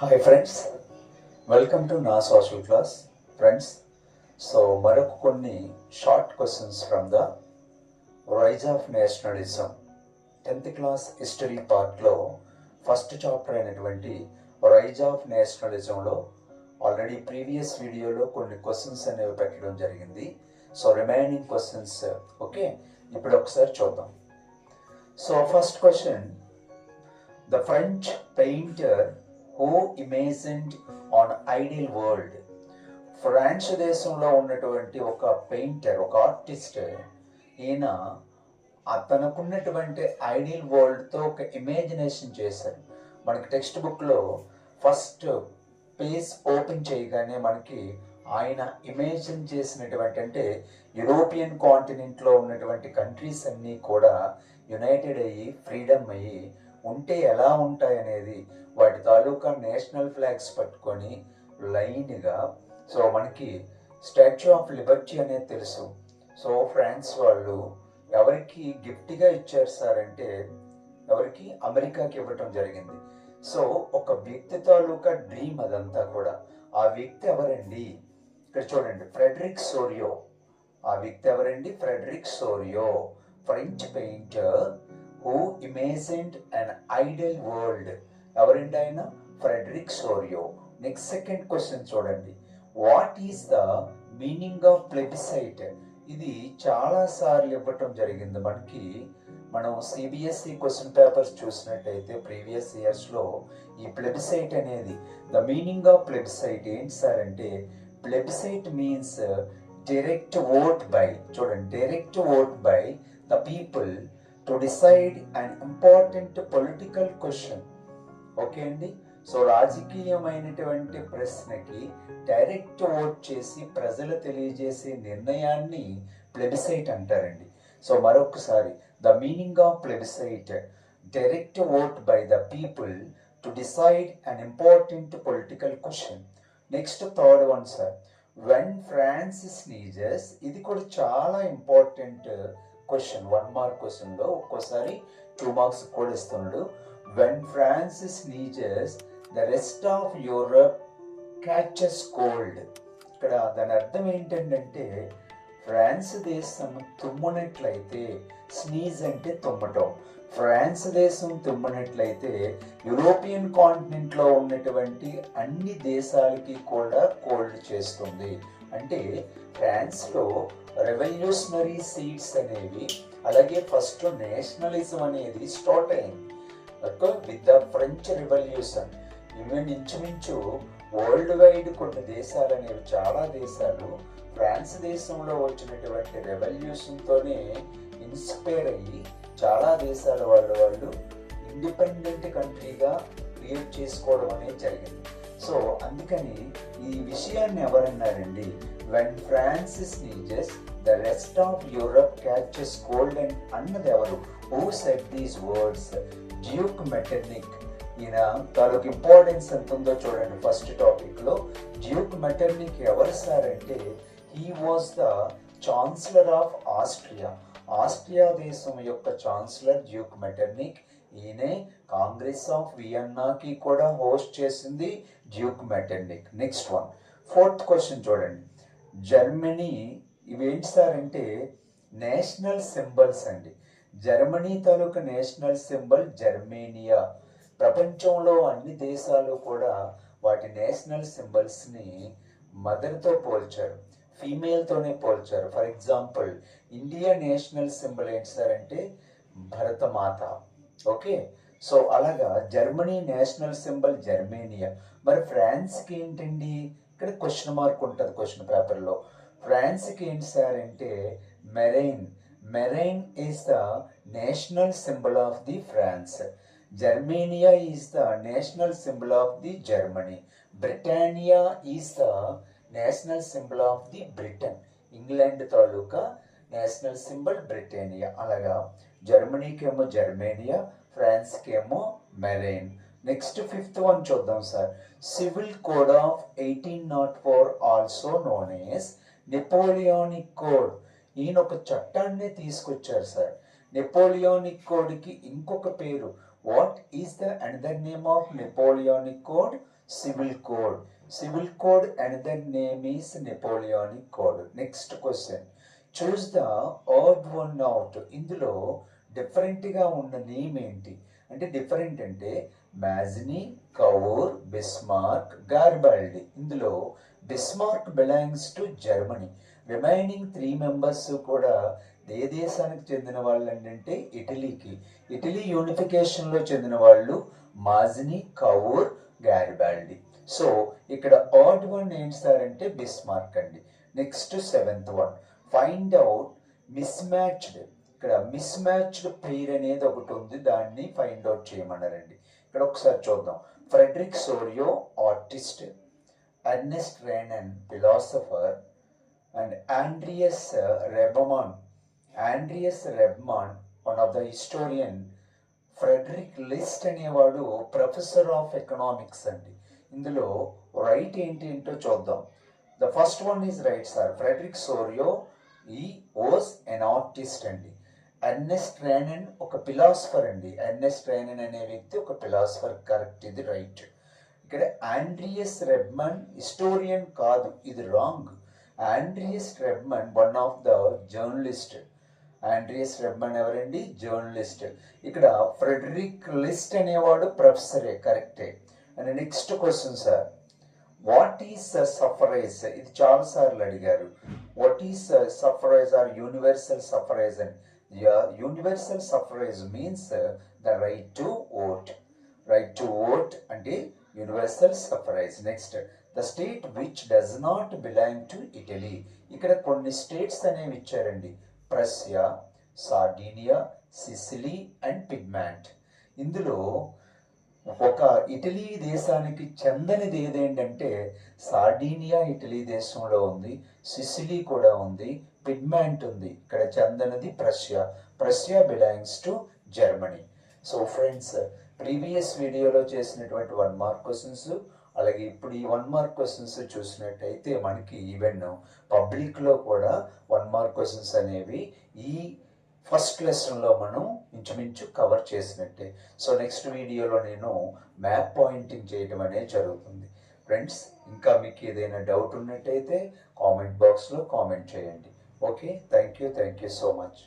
Hi friends, welcome to నా social class. Friends, so మరొక కొన్ని short questions from the rise of nationalism 10th class history పార్ట్లో first chapter అయినటువంటి rise of నేషనలిజంలో already previous వీడియోలో కొన్ని క్వశ్చన్స్ అనేవి పెట్టడం జరిగింది. సో రిమైనింగ్ క్వశ్చన్స్ ఓకే, ఇప్పుడు ఒకసారి చూద్దాం. So first question, the French painter who imagined an ideal world. France దేశంలో ఉన్నటువంటి ఒక పెయింటర్, ఒక ఆర్టిస్ట్, ఈయన తనకున్నటువంటి ఐడియల్ వరల్డ్తో ఒక ఇమాజినేషన్ చేశారు. మనకి టెక్స్ట్ బుక్లో ఫస్ట్ పేజ్ ఓపెన్ చేయగానే మనకి ఆయన ఇమేజిన్ చేసినటువంటి, అంటే యూరోపియన్ కాంటినెంట్లో ఉన్నటువంటి కంట్రీస్ అన్నీ కూడా యునైటెడ్ అయ్యి ఫ్రీడమ్ అయ్యి ఉంటే ఎలా ఉంటాయనేది వాటి తాలూకా నేషనల్ ఫ్లాగ్స్ పట్టుకొని లైన్గా, సో మనకి స్టాచ్యూ ఆఫ్ లిబర్టీ అనేది తెలుసు. సో ఫ్రాన్స్ వాళ్ళు ఎవరికి గిఫ్ట్గా ఇచ్చారు సార్ అంటే, ఎవరికి? అమెరికాకి ఇవ్వటం జరిగింది. సో ఒక వ్యక్తి తాలూకా డ్రీమ్ అదంతా కూడా. ఆ వ్యక్తి ఎవరండి? ఇక్కడ చూడండి, ఫ్రెడరిక్ సోరియో. ఆ వ్యక్తి ఎవరండి? Frederic Sorrieu, French painter who imagined an ideal world. ఎవరండి ఆయన? Frederic Sorrieu. Next second question చూడండి, what is the meaning of plebiscite? ఇది చాలా సార్లు ఇవ్వటం జరిగింది మనకి. మనం సిబిఎస్ఈ క్వశ్చన్ పేపర్స్ చూసినట్టయితే ప్రీవియస్ ఇయర్స్లో ఈ ప్లెబిసైట్ అనేది, ద మీనింగ్ ఆఫ్ ప్లెబిసైట్ ఏంటి సార్ అంటే, plebiscite means direct vote by, చూడండి, direct vote by the people to decide an important political question. Okay అండి. సో రాజకీయమైనటువంటి ప్రశ్నకి డైరెక్ట్ ఓట్ చేసి ప్రజలు తెలియజేసే నిర్ణయాన్ని ప్లెబిసైట్ అంటారండి. సో మరొకసారి, the meaning of plebiscite, direct vote by the people to decide an important political question. Next third one sir, when France sneezes. ఇది కూడా చాలా ఇంపార్టెంట్ క్వశ్చన్, 1 మార్క్ క్వశ్చన్లో ఒక్కోసారి 2 మార్క్స్ కూడా ఇస్తున్నాడు. When France sneezes, the rest of Europe catches cold. ఇక్కడ దాని అర్థం ఏంటంటే, ఫ్రాన్స్ దేశం తుమ్మునట్లయితే, స్నీజ్ అంటే తుమ్మటం, ఫ్రాన్స్ దేశం తుమ్మినట్లయితే యూరోపియన్ కాంటినెంట్లో ఉన్నటువంటి అన్ని దేశాలకి కూడా కోల్డ్ చేస్తుంది. అంటే ఫ్రాన్స్లో రెవల్యూషనరీ సీడ్స్ అనేవి, అలాగే ఫస్ట్ నేషనలిజం అనేది స్టార్ట్ అయింది with the French revolution. Even ఇంచుమించు వరల్డ్ వైడ్ కొన్ని దేశాలు అనేవి, చాలా దేశాలు ఫ్రాన్స్ దేశంలో వచ్చినటువంటి రెవల్యూషన్తోనే ఇన్స్పైర్ అయ్యి చాలా దేశాల వాళ్ళు ఇండిపెండెంట్ కంట్రీగా క్రియేట్ చేసుకోవడం అనేది జరిగింది. సో అందుకని ఈ విషయాన్ని ఎవరన్నారండి, when France sneezes the rest of Europe catches cold and అన్నది ఎవరు? Who said these words? Duke Metternich. ఈయన తాలూకు ఇంపార్టెన్స్ ఎంత ఉందో చూడండి. ఫస్ట్ టాపిక్లో డ్యూక్ మెటర్నిక్ ఎవరు సార్ అంటే, he was the chancellor of Austria. Austria దేశం యొక్క ఛాన్సలర్ డ్యూక్ మెటర్నిక్. ఈయనే కాంగ్రెస్ ఆఫ్ వియన్నాకి కూడా హోస్ట్ చేసింది Duke Metternich. Next one, fourth question చూడండి, జర్మనీ. ఇవేంటి సార్ అంటే నేషనల్ సింబల్స్ అండి. జర్మనీ తాలూకు నేషనల్ సింబల్ జర్మేనియా. ప్రపంచంలో అన్ని దేశాలు కూడా వాటి నేషనల్ సింబల్స్ని మదర్తో పోల్చారు, ఫీమేల్తోనే పోల్చారు. For example, India national symbol ఏంటి సార్ అంటే భరతమాత. ఓకే, సో అలాగా జర్మనీ నేషనల్ సింబల్ జర్మేనియా. మరి ఫ్రాన్స్కి ఏంటండి? ఇక్కడ క్వశ్చన్ మార్క్ ఉంటుంది క్వశ్చన్ పేపర్లో. ఫ్రాన్స్కి ఏంటి సార్ అంటే Marianne. Marianne is the national symbol of the France. Germania is the national symbol of the Germany. Britannia is the national symbol of the Britain. England తాలూకా national symbol Britannia. అలాగా జర్మనీకి ఏమో Germania, ఫ్రాన్స్కి ఏమో Marianne. Next fifth one చూద్దాం sir. Civil code of 1804 also known as Napoleonic code. ఈయన ఒక చట్టాన్ని తీసుకొచ్చారు సార్. నెపోలియానిక్ కోడ్కి ఇంకొక పేరు. What is the another name of నెపోలియానిక్ code? Civil code. Civil code another name is Napoleonic code. Next question, choose the odd one out. ఇందులో డిఫరెంట్గా ఉన్న నేమ్ ఏంటి అంటే, డిఫరెంట్ అంటే మ్యాజినీ, కౌర్, బిస్మార్క్, గార్బాల్డి. ఇందులో Bismarck belongs to Germany. Remaining 3 members కూడా ఏ దేశానికి చెందిన వాళ్ళు అంటే ఇటలీకి. ఇటలీ యూనిఫికేషన్లో చెందిన వాళ్ళు మాజినీ, కౌర్, గారిబాల్డి. సో ఇక్కడ ఆడ్ వన్ ఏంటి సార్ అంటే బిస్మార్క్ అండి. Next 7th one, find out miss matched. ఇక్కడ మిస్ మ్యాచ్డ్ పెయిర్ అనేది ఒకటి ఉంది, దాన్ని ఫైండ్ అవుట్ చేయమన్నారండి. ఇక్కడ ఒకసారి చూద్దాం. Frederic Sorrieu artist, Ernest Renan philosopher, and Andreas Rebmann. Andreas Rebmann one of the historian. Friedrich List అనేవాడు ప్రొఫెసర్ ఆఫ్ ఎకనామిక్స్ అండి. ఇందులో రైట్ ఏంటో చూద్దాం. The first one is right sir. Frederic Sorrieu ఈ was an artist అండి. Ernest Renan ఒక philosopher అండి. Ernest Renan అనే వ్యక్తి ఒక ఫిలాసఫర్, కరెక్ట్, ఇది రైట్. ఇక్కడ ఆండ్రియస్ రెబ్మాన్ హిస్టోరియన్ కాదు, ఇది wrong. Andreas Rebmann one of the journalist. Andreas Rebmann ఎవరండి? జర్నలిస్ట్. ఇక్కడ ఫ్రెడరిక్ లిస్ట్ అనేవాడు ప్రొఫెసరే, కరెక్టే. And next question sir, what is suffrage? ఇది చాలా సార్లు అడిగారు. What is suffrage or universal suffrage అని. Universal suffrage means the right to vote. Right to vote అంటే universal suffrage. Next, the state which does not belong to Italy. ఇక్కడ కొన్ని states అనేవి ఇచ్చారండి. Prussia, Sardinia, Sicily and Piedmont. ఇందులో ఒక Italy దేశానికి చెందనిది ఏదేంటంటే Sardinia Italy దేశంలో ఉంది, సిసిలీ కూడా ఉంది, పిగ్మాంట్ ఉంది. ఇక్కడ చెందనిది Prussia. Prussia belongs to Germany. So friends, previous వీడియోలో చేసినటువంటి 1 మార్క్ క్వశ్చన్స్, అలాగే ఇప్పుడు ఈ 1 మార్క్ క్వశ్చన్స్ చూసినట్టయితే మనకి ఈవెన్ పబ్లిక్లో కూడా 1 మార్క్ క్వశ్చన్స్ అనేవి ఈ ఫస్ట్ లెసన్లో మనం ఇంచుమించు కవర్ చేసినట్టే. సో నెక్స్ట్ వీడియోలో నేను మ్యాప్ పాయింటింగ్ చేయడం అనేది జరుగుతుంది. ఫ్రెండ్స్, ఇంకా మీకు ఏదైనా డౌట్ ఉన్నట్టయితే కామెంట్ బాక్స్లో కామెంట్ చేయండి. Okay, thank you so much.